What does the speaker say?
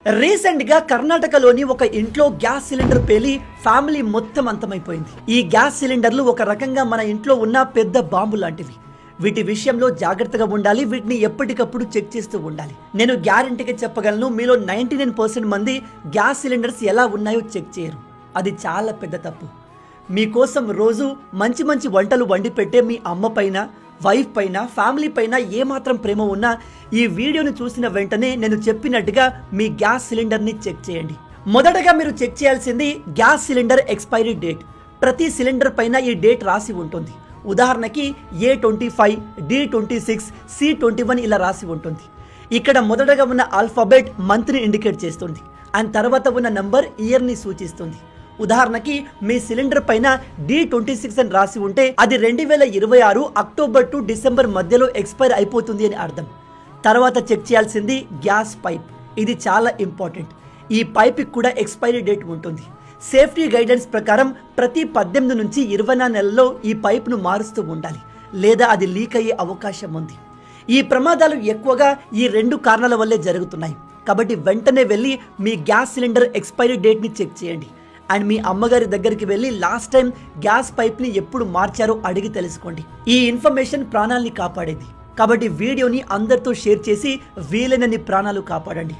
Recent గా కర్ణాటకలోని ఒక ఇంట్లో గ్యాస్ సిలిండర్ పేలి ఫ్యామిలీ మొత్తం అంతమైపోయింది. ఈ గ్యాస్ సిలిండర్లు ఒక రకంగా మన ఇంట్లో ఉన్న పెద్ద బాంబు లాంటివి. వీటి విషయంలో జాగ్రత్తగా ఉండాలి. వీటిని ఎప్పటికప్పుడు చెక్ చేస్తూ ఉండాలి. నేను గ్యారంటీగా చెప్పగలను, మీలో 99% మంది గ్యాస్ సిలిండర్స్ ఎలా ఉన్నాయో చెక్ చేయరు. అది చాలా పెద్ద తప్పు. మీకోసం రోజు మంచి మంచి వంటలు వండి పెట్టే మీ అమ్మ పైన, వైఫ్ పైన, ఫ్యామిలీ పైన ఏమాత్రం ప్రేమ ఉన్నా ఈ వీడియోని చూసిన వెంటనే నేను చెప్పినట్టుగా మీ గ్యాస్ సిలిండర్ని చెక్ చేయండి. మొదటగా మీరు చెక్ చేయాల్సింది గ్యాస్ సిలిండర్ ఎక్స్పైరీ డేట్. ప్రతి సిలిండర్ పైన ఈ డేట్ రాసి ఉంటుంది. ఉదాహరణకి A25, D26, C21 ఇలా రాసి ఉంటుంది. ఇక్కడ మొదటగా ఉన్న ఆల్ఫాబెట్ మంత్ని ఇండికేట్ చేస్తుంది అండ్ తర్వాత ఉన్న నంబర్ ఇయర్ని సూచిస్తుంది. ఉదాహరణకి మీ సిలిండర్ పైన D26 అని రాసి ఉంటే అది 2026 అక్టోబర్ టు డిసెంబర్ మధ్యలో ఎక్స్పైర్ అయిపోతుంది అని అర్థం. తర్వాత చెక్ చేయాల్సింది గ్యాస్ పైప్. ఇది చాలా ఇంపార్టెంట్. ఈ పైప్కి కూడా ఎక్స్పైరీ డేట్ ఉంటుంది. సేఫ్టీ గైడెన్స్ ప్రకారం ప్రతి 18 నుంచి 24 నెలల్లో ఈ పైప్ను మారుస్తూ ఉండాలి, లేదా అది లీక్ అయ్యే అవకాశం ఉంది. ఈ ప్రమాదాలు ఎక్కువగా ఈ 2 కారణాల వల్లే జరుగుతున్నాయి. కాబట్టి వెంటనే వెళ్ళి మీ గ్యాస్ సిలిండర్ ఎక్స్పైరీ డేట్ని చెక్ చేయండి అండ్ మీ అమ్మగారి దగ్గరికి వెళ్ళి లాస్ట్ టైం గ్యాస్ పైప్ని ఎప్పుడు మార్చారో అడిగి తెలుసుకోండి. ఈ ఇన్ఫర్మేషన్ ప్రాణాలని కాపాడేది. కాబట్టి వీడియోని అందరితో షేర్ చేసి వీలైనన్ని ప్రాణాలు కాపాడండి.